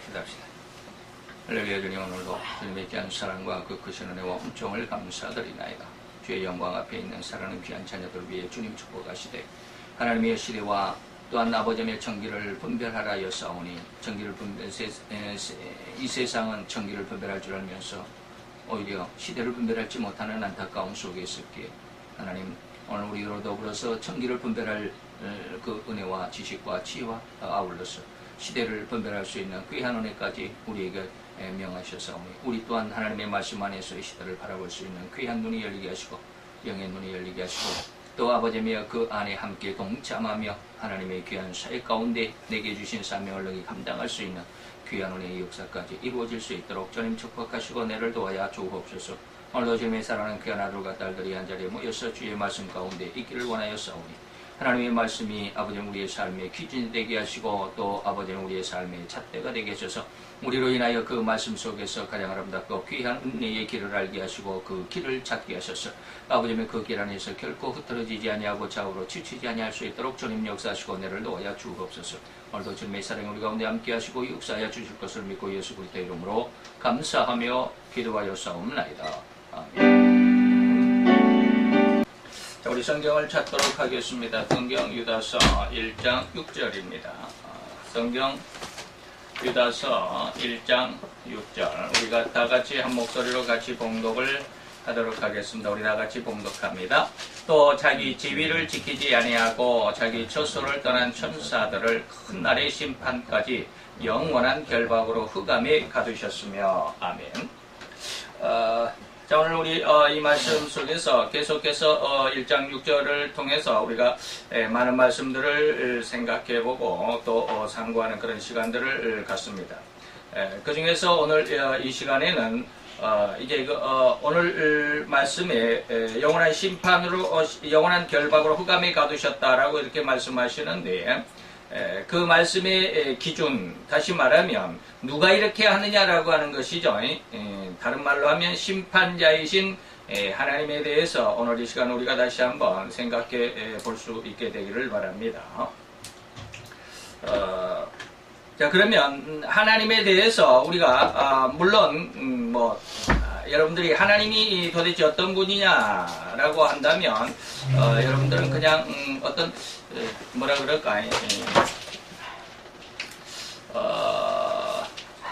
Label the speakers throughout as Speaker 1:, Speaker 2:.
Speaker 1: 기도합시다. 할렐루야. 주님, 오늘도 주님의 귀한 사랑과 그 크신 은혜와 은총을 감사드리나이다. 주의 영광 앞에 있는 사랑하는 귀한 자녀들을 위해 주님 축복하시되 하나님의 시대와 또한 아버지의 정기를 분별하라 여사오니 정기를 이 세상은 정기를 분별할 줄 알면서 오히려 시대를 분별하지 못하는 안타까움 속에 있었기에 하나님 오늘 우리로 더불어서 정기를 분별할 그 은혜와 지식과 지혜와 아울러서 시대를 분별할 수 있는 귀한 은혜까지 우리에게 명하셔서 우리 또한 하나님의 말씀 안에서 이 시대를 바라볼 수 있는 귀한 눈이 열리게 하시고 영의 눈이 열리게 하시고 또 아버지며 그 안에 함께 동참하며 하나님의 귀한 사역 가운데 내게 주신 사명을 너희 감당할 수 있는 귀한 은혜의 역사까지 이루어질 수 있도록 주님 축복하시고 내를 도와야 주옵소서. 오늘도 주님의 사랑하는 귀한 아들과 딸들이 한자리에 모여서 주의 말씀 가운데 있기를 원하였사오니 하나님의 말씀이 아버지 우리의 삶의 기준이 되게 하시고 또 아버지 우리의 삶의 잣대가 되게 하셔서 우리로 인하여 그 말씀 속에서 가장 아름답고 귀한 은혜의 길을 알게 하시고 그 길을 찾게 하셔서 아버지의 그 길 안에서 결코 흐트러지지 아니하고 좌우로 치치지 아니할 수 있도록 주님 역사하시고 내를 도와야 주옵소서. 오늘도 주님의 사랑이 우리 가운데 함께 하시고 역사하여 주실 것을 믿고 예수 그리스도의 이름으로 감사하며 기도하였사옵나이다. 아멘. 자, 우리 성경을 찾도록 하겠습니다. 성경 유다서 1장 6절입니다. 성경 유다서 1장 6절 우리가 다같이 한 목소리로 같이 봉독을 하도록 하겠습니다. 우리 다같이 봉독합니다. 또 자기 지위를 지키지 아니하고 자기 처소를 떠난 천사들을 큰 날의 심판까지 영원한 결박으로 흑암에 가두셨으며 아멘. 자, 오늘 우리 이 말씀 속에서 계속해서 1장 6절을 통해서 우리가 많은 말씀들을 생각해보고 또 상고하는 그런 시간들을 갖습니다. 그 중에서 오늘 이 시간에는 이제 오늘 말씀에 영원한 심판으로 영원한 결박으로 흑암에 가두셨다라고 이렇게 말씀하시는데 그 말씀의 기준, 다시 말하면 누가 이렇게 하느냐라고 하는 것이죠. 다른 말로 하면 심판자이신 하나님에 대해서 오늘 이 시간 우리가 다시 한번 생각해 볼 수 있게 되기를 바랍니다. 자, 그러면 하나님에 대해서 우리가 물론 여러분들이 하나님이 도대체 어떤 분이냐라고 한다면 여러분들은 그냥 어떤 뭐라 그럴까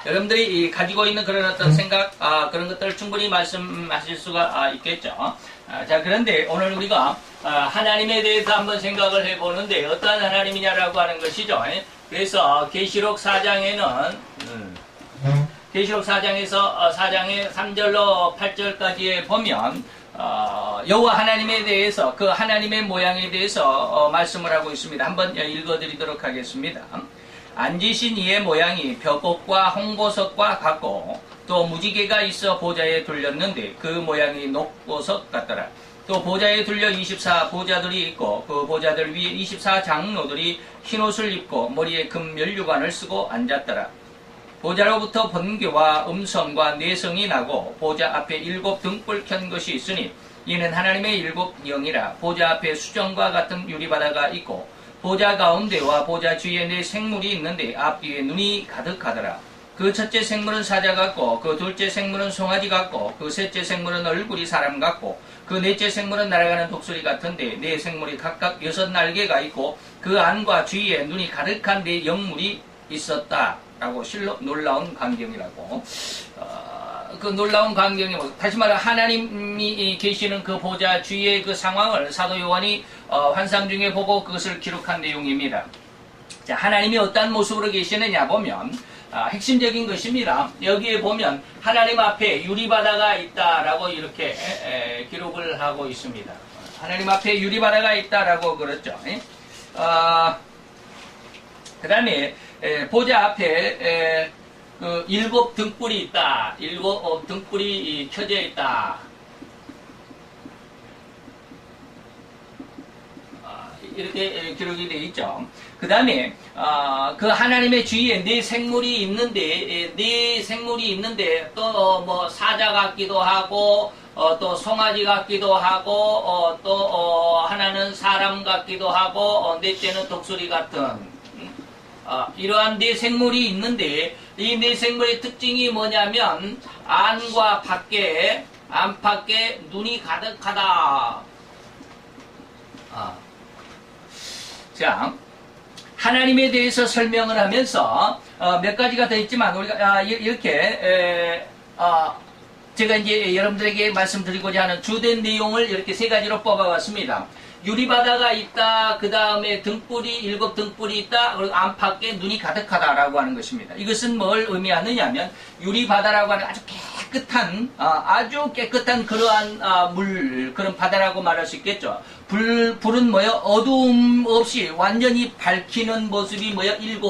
Speaker 1: 여러분들이 가지고 있는 그런 어떤 생각 그런 것들을 충분히 말씀하실 수가 있겠죠. 자, 그런데 오늘 우리가 하나님에 대해서 한번 생각을 해보는데 어떤 하나님이냐라고 하는 것이죠. 그래서 계시록 4장에는 계시록 4장에서 4장의 3절로 8절까지에 보면 여호와 하나님에 대해서 그 하나님의 모양에 대해서 말씀을 하고 있습니다. 한번 읽어드리도록 하겠습니다. 앉으신 이의 모양이 벼꽃과 홍보석과 같고 또 무지개가 있어 보좌에 둘렸는데 그 모양이 녹보석 같더라. 또 보좌에 둘려 24 보좌들이 있고 그 보좌들 위에 24 장로들이 흰옷을 입고 머리에 금 면류관을 쓰고 앉았더라. 보좌로부터 번개와 음성과 내성이 나고 보좌 앞에 7 등불 켠 것이 있으니 이는 하나님의 7 영이라. 보좌 앞에 수정과 같은 유리바다가 있고 보좌 가운데와 보좌 주위에 4 생물이 있는데 앞뒤에 눈이 가득하더라. 그 첫째 생물은 사자 같고 그 둘째 생물은 송아지 같고 그 셋째 생물은 얼굴이 사람 같고 그 넷째 생물은 날아가는 독수리 같은데 4 생물이 각각 6 날개가 있고 그 안과 주위에 눈이 가득한 4 영물이 있었다 라고 놀라운 광경이라고. 그 놀라운 광경이 다시 말해 하나님이 계시는 그 보좌 주위의 그 상황을 사도 요한이 환상 중에 보고 그것을 기록한 내용입니다. 자, 하나님이 어떠한 모습으로 계시느냐 보면 핵심적인 것입니다. 여기에 보면 하나님 앞에 유리바다가 있다라고 이렇게 기록을 하고 있습니다. 하나님 앞에 유리바다가 있다라고 그랬죠. 그 다음에 보좌 앞에 그 7 등불이 있다. 7 등불이 켜져 있다. 이렇게 기록이 되어 있죠. 그 다음에 그 하나님의 주위에 4 생물이 있는데 4 생물이 있는데 또 뭐 사자 같기도 하고 또 송아지 같기도 하고 또 하나는 사람 같기도 하고 넷째는 독수리 같은 이러한 네 생물이 있는데 이 네 생물의 특징이 뭐냐면 안과 밖에 안팎에 눈이 가득하다. 자, 하나님에 대해서 설명을 하면서 몇 가지가 더 있지만 우리가 이렇게 제가 이제 여러분들에게 말씀드리고자 하는 주된 내용을 이렇게 세 가지로 뽑아봤습니다. 유리바다가 있다. 그 다음에 등불이 7 등불이 있다. 그리고 안팎에 눈이 가득하다라고 하는 것입니다. 이것은 뭘 의미하느냐면 유리바다라고 하는 아주 깨끗한 그러한 물 그런 바다라고 말할 수 있겠죠. 불은 뭐요? 어두움 없이 완전히 밝히는 모습이 뭐요? 7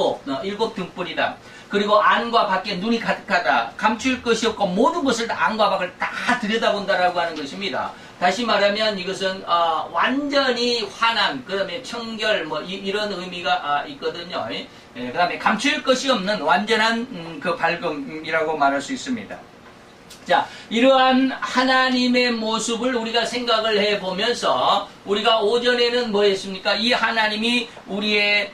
Speaker 1: 등불이다. 그리고 안과 밖에 눈이 가득하다. 감출 것이 없고 모든 것을 다 안과 밖을 다 들여다본다라고 하는 것입니다. 다시 말하면 이것은 완전히 환한, 그 다음에 청결 뭐 이런 의미가 있거든요. 그 다음에 감출 것이 없는 완전한 그 밝음이라고 말할 수 있습니다. 자, 이러한 하나님의 모습을 우리가 생각을 해보면서 우리가 오전에는 뭐 했습니까? 이 하나님이 우리의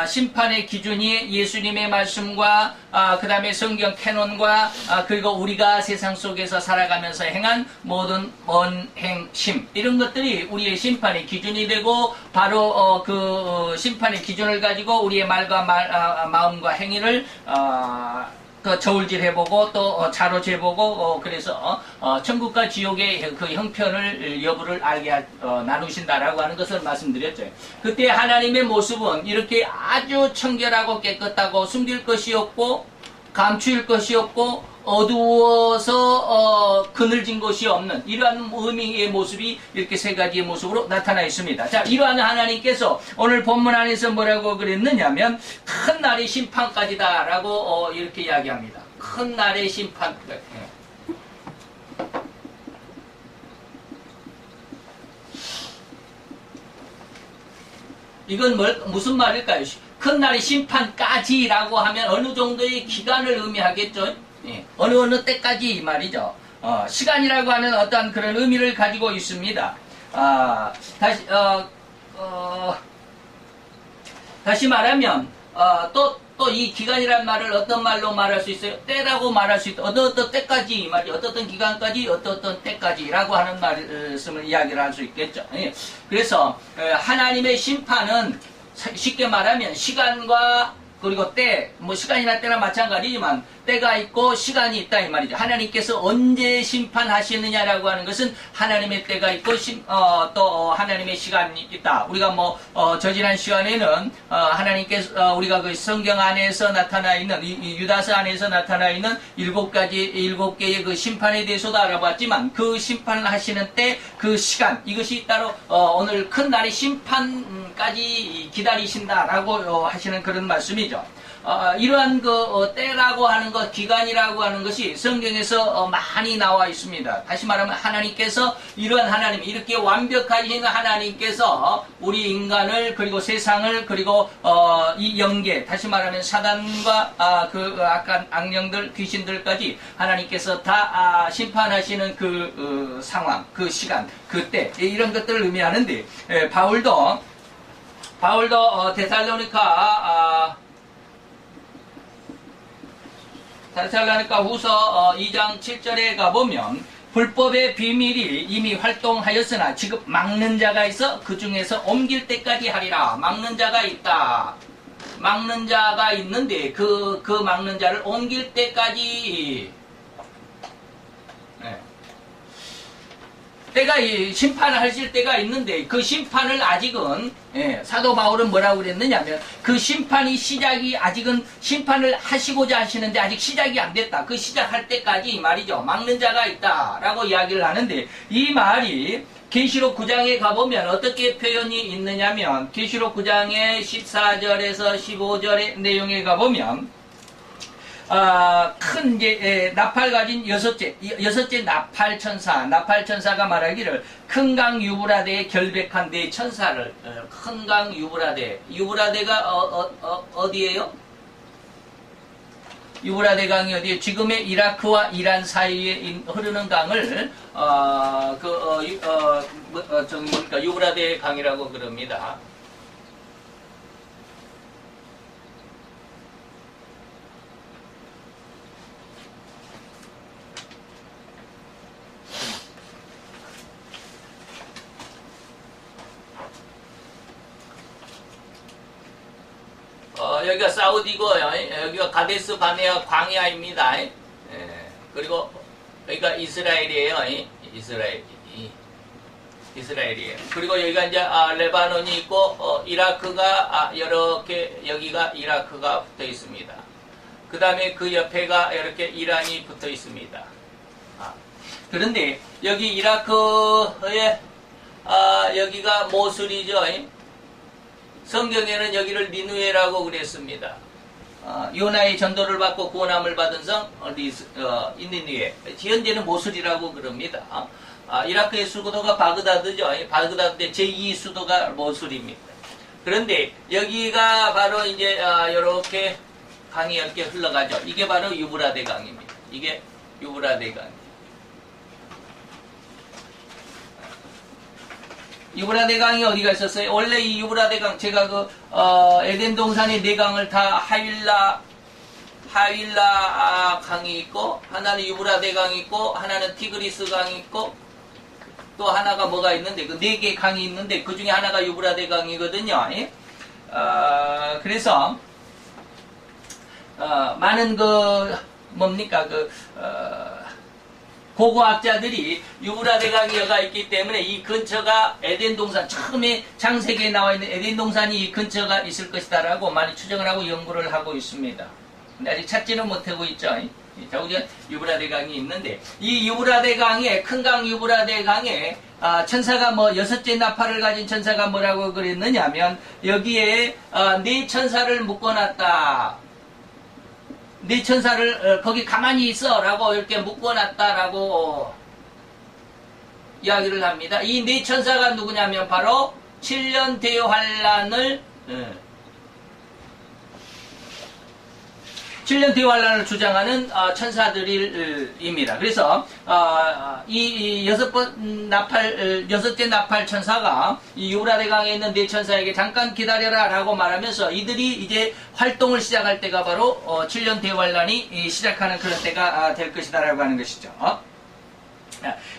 Speaker 1: 심판의 기준이 예수님의 말씀과 그 다음에 성경 캐논과 그리고 우리가 세상 속에서 살아가면서 행한 모든 언행심 이런 것들이 우리의 심판의 기준이 되고 바로 그 심판의 기준을 가지고 우리의 말과 마음과 행위를 저울질 해보고 또 자로 재보고 그래서 천국과 지옥의 그 형편을 여부를 알게 나누신다라고 하는 것을 말씀드렸죠. 그때 하나님의 모습은 이렇게 아주 청결하고 깨끗하고 숨길 것이 없고 감출 것이 없고 어두워서 그늘진 것이 없는 이러한 의미의 모습이 이렇게 세 가지의 모습으로 나타나 있습니다. 자, 이러한 하나님께서 오늘 본문 안에서 뭐라고 그랬느냐면 큰 날의 심판까지다 라고 이렇게 이야기합니다. 큰 날의 심판까지. 이건 무슨 말일까요? 큰 날의 심판까지라고 하면 어느 정도의 기간을 의미하겠죠? 어느 때까지 이 말이죠. 시간이라고 하는 어떤 그런 의미를 가지고 있습니다. 다시 말하면 또 이 기간이란 말을 어떤 말로 말할 수 있어요? 때라고 말할 수 있다. 어떤 때까지 이 말이 어떤 기간까지 어떤 때까지라고 하는 말씀을 이야기를 할 수 있겠죠. 그래서 하나님의 심판은 쉽게 말하면 시간과 그리고 때, 뭐 시간이나 때나 마찬가지지만 때가 있고 시간이 있다 이 말이죠. 하나님께서 언제 심판하시느냐라고 하는 것은 하나님의 때가 있고 또 하나님의 시간이 있다. 우리가 저지난 시간에는 하나님께서 우리가 그 성경 안에서 나타나 있는 유다서 안에서 나타나 있는 7개의 그 심판에 대해서도 알아봤지만 그 심판을 하시는 때 그 시간 이것이 따로 오늘 큰 날의 심판까지 기다리신다라고 하시는 그런 말씀이죠. 이러한 그 때라고 하는 것, 기간이라고 하는 것이 성경에서 많이 나와 있습니다. 다시 말하면 하나님께서 이러한 하나님, 이렇게 완벽하신 하나님께서 우리 인간을 그리고 세상을 그리고 이 영계, 다시 말하면 사단과 그 악한 악령들, 귀신들까지 하나님께서 다 심판하시는 그 상황, 그 시간, 그 때 이런 것들을 의미하는데 바울도 데살로니가 후서 2장 7절에 가보면 불법의 비밀이 이미 활동하였으나 지금 막는 자가 있어 그 중에서 옮길 때까지 하리라. 막는 자가 있다. 막는 자가 있는데 그 막는 자를 옮길 때까지 때가 심판을 하실 때가 있는데 그 심판을 아직은 사도 바울은 뭐라고 그랬느냐면 그 심판이 시작이 아직은 심판을 하시고자 하시는데 아직 시작이 안 됐다. 그 시작할 때까지 이 말이죠. 막는 자가 있다라고 이야기를 하는데 이 말이 계시록 9장에 가보면 어떻게 표현이 있느냐면 계시록 9장의 14절에서 15절의 내용에 가보면 큰 나팔 가진 여섯째 나팔천사가 말하기를 큰 강 유브라데의 결백한 네 천사를 큰 강 유브라데가 어디예요? 유브라데 강이 어디에 지금의 이라크와 이란 사이에 흐르는 강을 유브라데 강이라고 그럽니다. 여기가 사우디고요. 여기가 가데스 바네아 광야입니다. 그리고 여기가 이스라엘이에요. 이스라엘이에요. 그리고 여기가 이제 레바논이 있고 이라크가 이렇게 여기가 이라크가 붙어 있습니다. 그 다음에 그 옆에가 이렇게 이란이 붙어 있습니다. 그런데 여기 이라크에 여기가 모술이죠. 성경에는 여기를 니누에라고 그랬습니다. 요나의 전도를 받고 구원함을 받은 성 니누에. 현재는 모술이라고 그럽니다. 이라크의 수도가 바그다드죠. 바그다드의 제2 수도가 모술입니다. 그런데 여기가 바로 이제 이렇게 강이 이렇게 흘러가죠. 이게 바로 유브라데 강입니다. 이게 유브라데 강. 유브라데 강이 어디가 있었어요? 원래 이 유브라데 강, 제가 에덴 동산의 네 강을 다 하윌라 강이 있고, 하나는 유브라데 강이 있고, 하나는 티그리스 강이 있고, 또 하나가 뭐가 있는데, 그 네 개 강이 있는데, 그 중에 하나가 유브라데 강이거든요. 그래서, 많은 고고학자들이 유브라데 강이가 있기 때문에 이 근처가 에덴 동산, 처음에 창세기에 나와 있는 에덴 동산이 이 근처가 있을 것이다라고 많이 추정을 하고 연구를 하고 있습니다. 근데 아직 찾지는 못하고 있죠. 자, 우리가 유브라데 강이 있는데, 이 유브라데 강에, 큰 강 유브라데 강에, 천사가 여섯째 나팔을 가진 천사가 뭐라고 그랬느냐면, 여기에, 네 천사를 묶어놨다. 네 천사를 거기 가만히 있어 라고 이렇게 묶어놨다라고 이야기를 합니다. 이 네 천사가 누구냐면 바로 7년 대환란을 7년 대환란을 주장하는 천사들입니다. 그래서 이 여섯째 나팔 천사가 이 유브라데 강에 있는 네 천사에게 잠깐 기다려라 라고 말하면서 이들이 이제 활동을 시작할 때가 바로 7년 대환란이 시작하는 그런 때가 될 것이다 라고 하는 것이죠.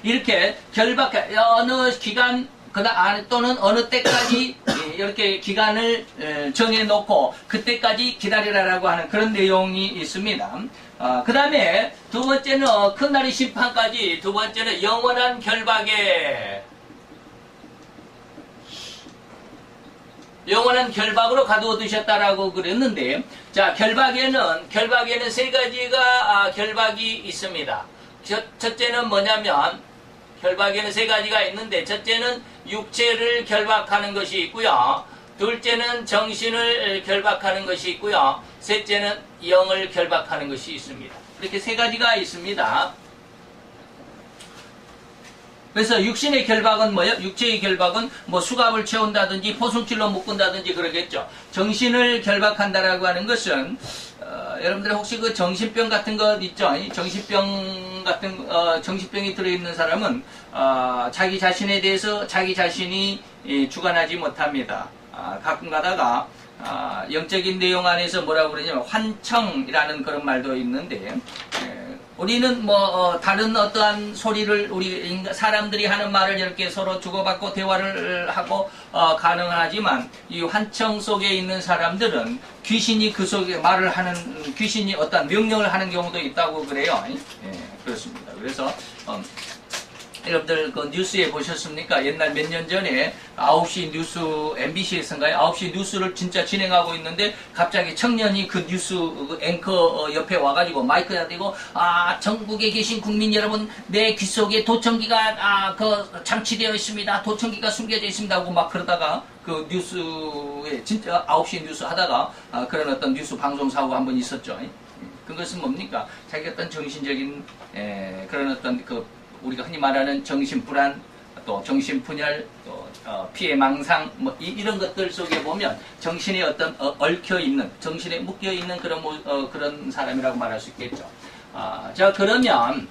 Speaker 1: 이렇게 어느 기간 또는 어느 때까지 이렇게 기간을 정해놓고 그때까지 기다리라라고 하는 그런 내용이 있습니다. 그 다음에 두 번째는 큰 날의 심판까지, 두 번째는 영원한 결박으로 가두어 두셨다라고 그랬는데, 자, 결박에는 세 가지가 결박이 있습니다. 첫째는 뭐냐면, 결박에는 세 가지가 있는데, 첫째는 육체를 결박하는 것이 있고요. 둘째는 정신을 결박하는 것이 있고요. 셋째는 영을 결박하는 것이 있습니다. 이렇게 세 가지가 있습니다. 그래서 육신의 결박은 뭐예요? 육체의 결박은 수갑을 채운다든지 포승줄로 묶은다든지 그러겠죠. 정신을 결박한다라고 하는 것은 여러분들 혹시 그 정신병 같은 것 있죠? 정신병이 들어있는 사람은 자기 자신에 대해서 자기 자신이 주관하지 못합니다. 가끔 가다가 영적인 내용 안에서 뭐라고 그러냐면 환청이라는 그런 말도 있는데, 우리는 다른 어떠한 소리를 우리 사람들이 하는 말을 이렇게 서로 주고받고 대화를 하고 가능하지만, 이 환청 속에 있는 사람들은 귀신이 그 속에 말을 하는, 귀신이 어떤 명령을 하는 경우도 있다고 그래요. 그렇습니다. 그래서 여러분들 그 뉴스에 보셨습니까? 옛날 몇 년 전에 9시 뉴스, MBC에서인가요? 9시 뉴스를 진짜 진행하고 있는데 갑자기 청년이 그 뉴스 그 앵커 옆에 와가지고 마이크에 대고, 전국에 계신 국민 여러분, 내 귀 속에 도청기가 장치되어 있습니다. 도청기가 숨겨져 있습니다 하고 막 그러다가 그 뉴스에 진짜 9시 뉴스 하다가 그런 어떤 뉴스 방송 사고가 한번 있었죠. 그것은 뭡니까? 자기 어떤 정신적인 그런 어떤 우리가 흔히 말하는 정신불안, 또 정신분열, 또 피해망상, 이런 것들 속에 보면 정신에 어떤 얽혀있는, 정신에 묶여있는 그런 사람이라고 말할 수 있겠죠. 자, 그러면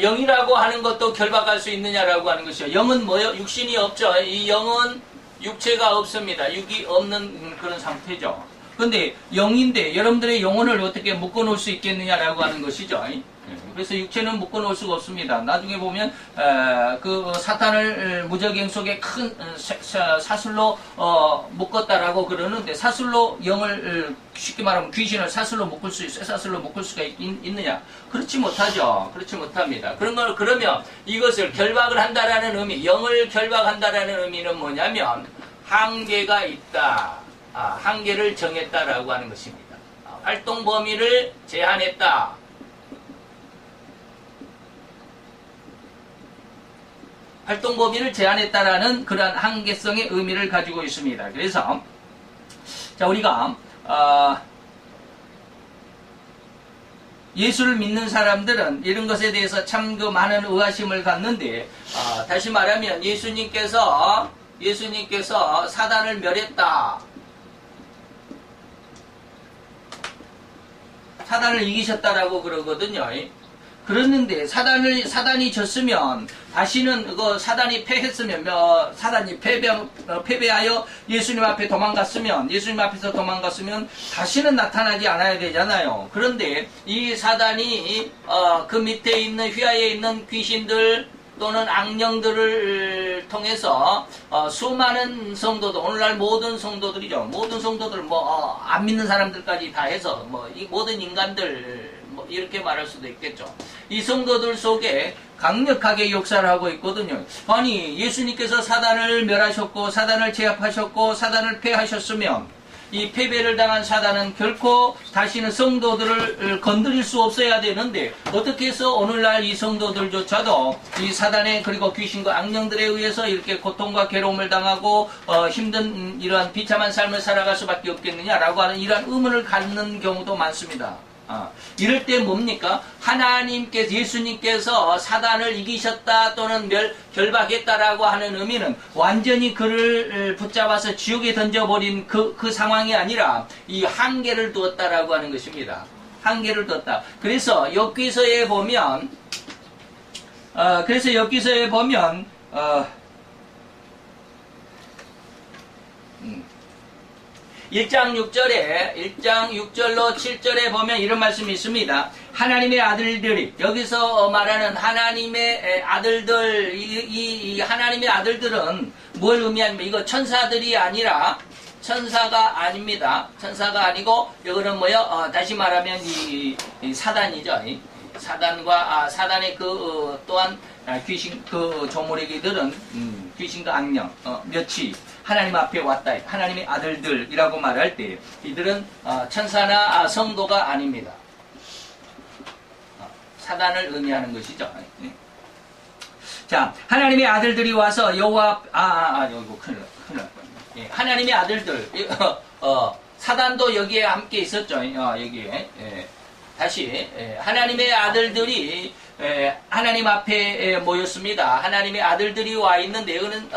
Speaker 1: 영이라고 하는 것도 결박할 수 있느냐라고 하는 것이요. 영은 뭐요? 육신이 없죠. 이 영은 육체가 없습니다. 육이 없는 그런 상태죠. 근데 영인데 여러분들의 영혼을 어떻게 묶어놓을 수 있겠느냐라고 하는 것이죠. 그래서 육체는 묶어놓을 수가 없습니다. 나중에 보면 그 사탄을 무적행 속에 큰 사슬로 묶었다라고 그러는데, 사슬로 영을 쉽게 말하면 귀신을 사슬로 묶을 수 있어요. 사슬로 묶을 수가 있느냐? 그렇지 못하죠. 그렇지 못합니다. 그러면 이것을 결박을 한다라는 의미, 영을 결박한다라는 의미는 뭐냐면 한계가 있다. 한계를 정했다라고 하는 것입니다. 활동 범위를 제한했다. 활동 범위를 제한했다라는 그러한 한계성의 의미를 가지고 있습니다. 그래서 자, 우리가 예수를 믿는 사람들은 이런 것에 대해서 참 그 많은 의아심을 갖는데, 다시 말하면 예수님께서 사단을 멸했다. 사단을 이기셨다라고 그러거든요. 그랬는데 사단이 졌으면 다시는 사단이 패했으면 사단이 패배하여 예수님 앞에 예수님 앞에서 도망갔으면 다시는 나타나지 않아야 되잖아요. 그런데 이 사단이 그 밑에 있는 휘하에 있는 귀신들 또는 악령들을 통해서 수많은 성도들, 오늘날 모든 성도들이죠. 모든 성도들, 안 믿는 사람들까지 다 해서 이 모든 인간들, 이렇게 말할 수도 있겠죠. 이 성도들 속에 강력하게 역사를 하고 있거든요. 아니, 예수님께서 사단을 멸하셨고 사단을 제압하셨고 사단을 패하셨으면 이 패배를 당한 사단은 결코 다시는 성도들을 건드릴 수 없어야 되는데, 어떻게 해서 오늘날 이 성도들조차도 이 사단의, 그리고 귀신과 악령들에 의해서 이렇게 고통과 괴로움을 당하고 힘든 이러한 비참한 삶을 살아갈 수밖에 없겠느냐라고 하는 이러한 의문을 갖는 경우도 많습니다. 이럴 때 뭡니까? 예수님께서 사단을 이기셨다 또는 결박했다라고 하는 의미는 완전히 그를 붙잡아서 지옥에 던져버린 그 상황이 아니라 이 한계를 두었다라고 하는 것입니다. 한계를 두었다. 그래서 욥기서에 보면 1장 6절로 7절에 보면 이런 말씀이 있습니다. 하나님의 아들들이, 여기서 말하는 하나님의 아들들, 이 하나님의 아들들은 뭘 의미하냐면, 이거 천사들이 아니라, 천사가 아닙니다. 천사가 아니고, 이거는 다시 말하면 이 사단이죠. 사단의 또한 귀신, 조물애기들은, 귀신과 악령, 몇이 하나님 앞에 왔다. 하나님의 아들들이라고 말할 때 이들은 천사나 성도가 아닙니다. 사단을 의미하는 것이죠. 자, 하나님의 아들들이 와서 여호와 이거 큰일 날 뻔했네. 하나님의 아들들, 사단도 여기에 함께 있었죠. 여기에. 다시 하나님의 아들들이 하나님 앞에 모였습니다. 하나님의 아들들이 와 있는데, 이거는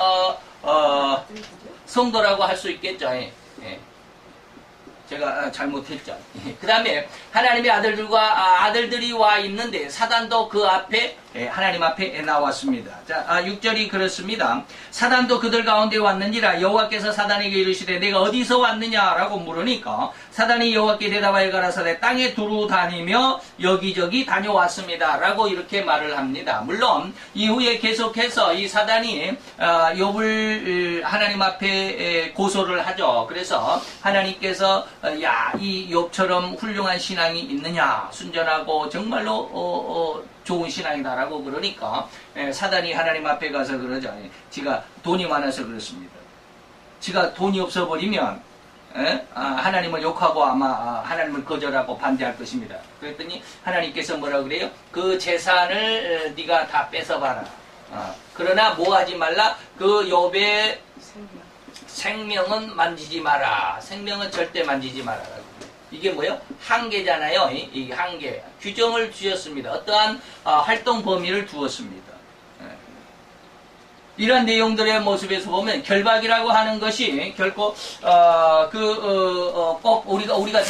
Speaker 1: 성도라고 할 수 있겠죠. 제가 잘못했죠. 그 다음에 하나님의 아들들이 와 있는데, 사단도 그 앞에, 하나님 앞에 나왔습니다. 자, 6절이 그렇습니다. 사단도 그들 가운데 왔는지라 여호와께서 사단에게 이르시되 내가 어디서 왔느냐라고 물으니까 사단이 여호와께 대답하여 가라사대 땅에 두루 다니며 여기저기 다녀왔습니다 라고 이렇게 말을 합니다. 물론 이후에 계속해서 이 사단이 욥을 하나님 앞에 고소를 하죠. 그래서 하나님께서 이 욥처럼 훌륭한 신앙이 있느냐, 순전하고 정말로 좋은 신앙이다라고 그러니까 사단이 하나님 앞에 가서 그러죠. 지가 돈이 많아서 그렇습니다. 지가 돈이 없어 버리면 하나님을 욕하고 아마 하나님을 거절하고 반대할 것입니다. 그랬더니 하나님께서 뭐라고 그래요? 그 재산을 네가 다 뺏어봐라. 그러나 뭐 하지 말라? 그 욥의 생명은 만지지 마라. 생명은 절대 만지지 마라. 이게 뭐요? 한계잖아요. 이 한계. 규정을 주셨습니다. 어떠한 활동 범위를 두었습니다. 이런 내용들의 모습에서 보면 결박이라고 하는 것이 결코 꼭 우리가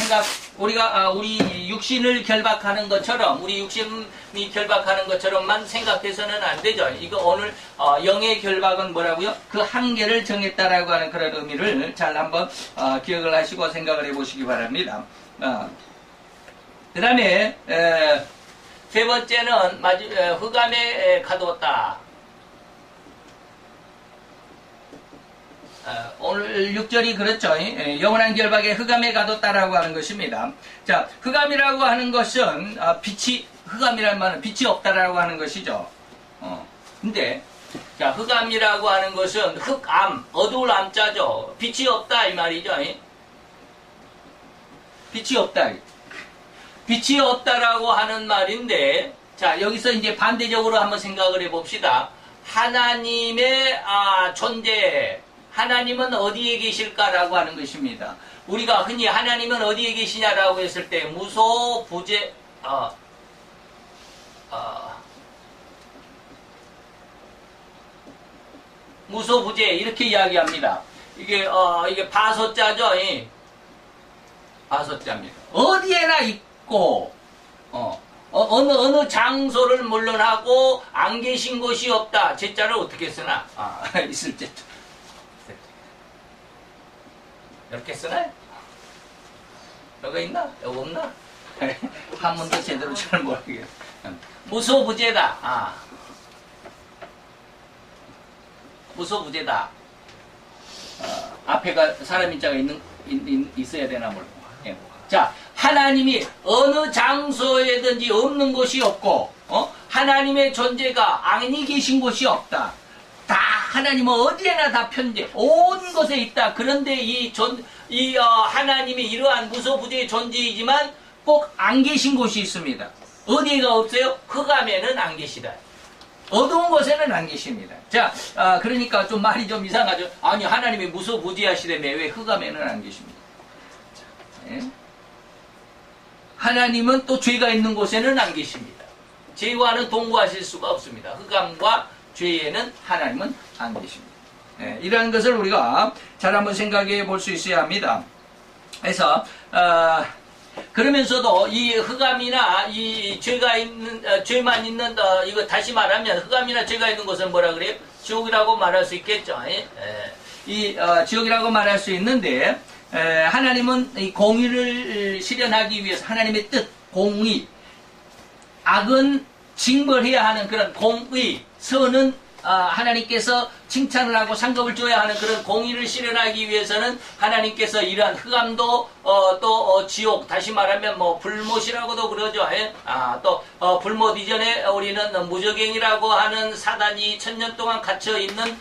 Speaker 1: 우리가 우리 육신을 결박하는 것처럼 우리 육신이 결박하는 것처럼만 생각해서는 안 되죠. 이거 오늘 영의 결박은 뭐라고요? 그 한계를 정했다라고 하는 그런 의미를 잘 한번 기억을 하시고 생각을 해보시기 바랍니다. 그 다음에 세 번째는 흑암에 가두었다. 오늘 6절이 그렇죠. 영원한 결박에 흑암에 가뒀다라고 하는 것입니다. 자, 흑암이라고 하는 것은 흑암이라는 말은 빛이 없다라고 하는 것이죠. 근데 자, 흑암이라고 하는 것은 흑암, 어두울 암자죠. 빛이 없다 이 말이죠. 빛이 없다. 빛이 없다라고 하는 말인데, 자, 여기서 이제 반대적으로 한번 생각을 해봅시다. 하나님의 존재, 하나님은 어디에 계실까라고 하는 것입니다. 우리가 흔히 하나님은 어디에 계시냐라고 했을 때 무소부재 무소부재 이렇게 이야기합니다. 이게 바소자죠. 바소자입니다. 어디에나 있고 어느 장소를 물론하고 안 계신 곳이 없다. 제자를 어떻게 쓰나? 있을 때 이렇게 쓰나요? 여기 있나? 여기 없나? 한문도 제대로 잘 모르겠어요. 무소부재다. 무소부재다. 앞에가 사람 인자가 있어야 되나 모르고. 자, 하나님이 어느 장소에든지 없는 곳이 없고, 하나님의 존재가 아니 계신 곳이 없다. 다 하나님은 어디에나 다 편재, 온 곳에 있다. 그런데 하나님이 이러한 무소부재의 존재이지만 꼭 안 계신 곳이 있습니다. 어디가 없어요? 흑암에는 안 계시다. 어두운 곳에는 안 계십니다. 자, 그러니까 좀 말이 좀 이상하죠. 아니, 하나님이 무소부재하시다며 왜 흑암에는 안 계십니까? 자, 예? 하나님은 또 죄가 있는 곳에는 안 계십니다. 죄와는 동거하실 수가 없습니다. 흑암과 죄에는 하나님은 안 계십니다. 예, 이러한 것을 우리가 잘 한번 생각해 볼 수 있어야 합니다. 그래서 그러면서도 이 흑암이나 이 죄만 있는 이거 다시 말하면 흑암이나 죄가 있는 곳은 뭐라 그래요? 지옥이라고 말할 수 있겠죠. 지옥이라고 말할 수 있는데 하나님은 이 공의를 실현하기 위해서 하나님의 뜻, 공의, 악은 징벌해야 하는 그런 공의, 선은 하나님께서 칭찬을 하고 상급을 줘야 하는 그런 공의를 실현하기 위해서는 하나님께서 이러한 흑암도 또 지옥, 다시 말하면 뭐 불못이라고도 그러죠. 또 불못 이전에 우리는 무저갱이라고 하는 사단이 1000년 동안 갇혀 있는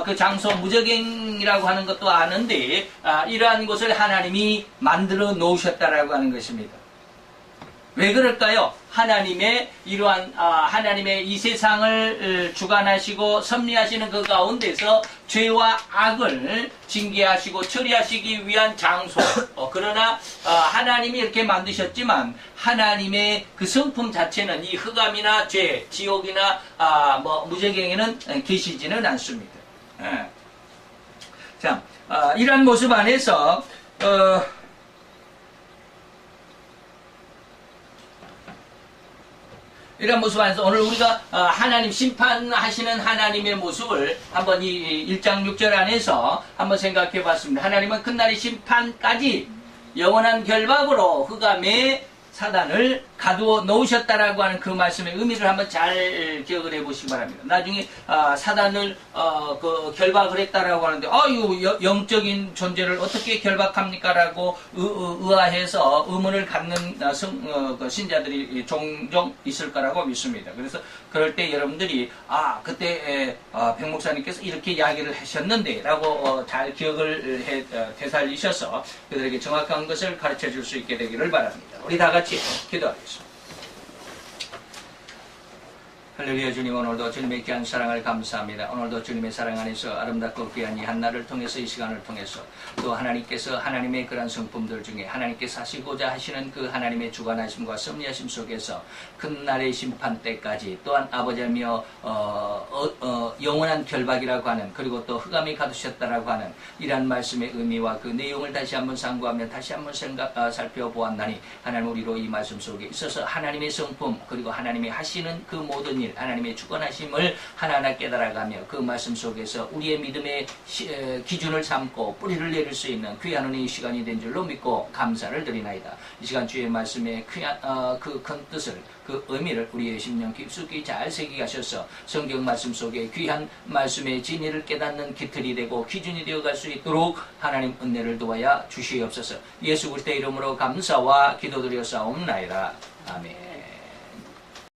Speaker 1: 그 장소 무저갱이라고 하는 것도 아는데 이러한 곳을 하나님이 만들어 놓으셨다라고 하는 것입니다. 왜 그럴까요? 하나님의 이러한 하나님의 이 세상을 주관하시고 섭리하시는 그 가운데서 죄와 악을 징계하시고 처리하시기 위한 장소. 그러나 하나님이 이렇게 만드셨지만 하나님의 그 성품 자체는 이 흑암이나 죄, 지옥이나 무저갱에는 계시지는 않습니다. 자, 이러한 모습 안에서 이런 모습 안에서 오늘 우리가 하나님 심판하시는 하나님의 모습을 한번 이 1장 6절 안에서 한번 생각해 봤습니다. 하나님은 끝날의 심판까지 영원한 결박으로 흑암에 사단을 가두어 놓으셨다라고 하는 그 말씀의 의미를 한번 잘 기억을 해 보시기 바랍니다. 나중에 사단을 그 결박을 했다라고 하는데 이 영적인 존재를 어떻게 결박합니까라고 의아해서 의문을 갖는 그 신자들이 종종 있을 거라고 믿습니다. 그래서 그럴 때 여러분들이 그때 백 목사님께서 이렇게 이야기를 하셨는데라고 잘 기억을 되살리셔서 그들에게 정확한 것을 가르쳐 줄 수 있게 되기를 바랍니다. 우리 다 같이 기도하겠습니다. 할렐루야. 주님, 오늘도 주님의 귀한 사랑을 감사합니다. 오늘도 주님의 사랑 안에서 아름답고 귀한 이 한날을 통해서, 이 시간을 통해서 또 하나님께서 하나님의 그런 성품들 중에 하나님께서 하시고자 하시는 그 하나님의 주관하심과 섭리하심 속에서 큰 날의 심판 때까지, 또한 아버지며 영원한 결박이라고 하는, 그리고 또 흑암이 가두셨다라고 하는 이러한 말씀의 의미와 그 내용을 다시 한번 상고하며 다시 한번 살펴보았나니, 하나님 우리로 이 말씀 속에 있어서 하나님의 성품, 그리고 하나님이 하시는 그 모든 일, 하나님의 주권하심을 하나하나 깨달아가며 그 말씀 속에서 우리의 믿음의 기준을 삼고 뿌리를 내릴 수 있는 귀한 은혜의 시간이 된 줄로 믿고 감사를 드리나이다. 이 시간 주의 말씀의 귀한 그 큰 뜻을, 그 의미를 우리의 심령 깊숙이 잘 새기게 하셔서 성경 말씀 속에 귀한 말씀의 진리를 깨닫는 깃털이 되고 기준이 되어갈 수 있도록 하나님 은혜를 도와야 주시옵소서. 예수 그리스도의 이름으로 감사와 기도드려 사옵나이다. 아멘.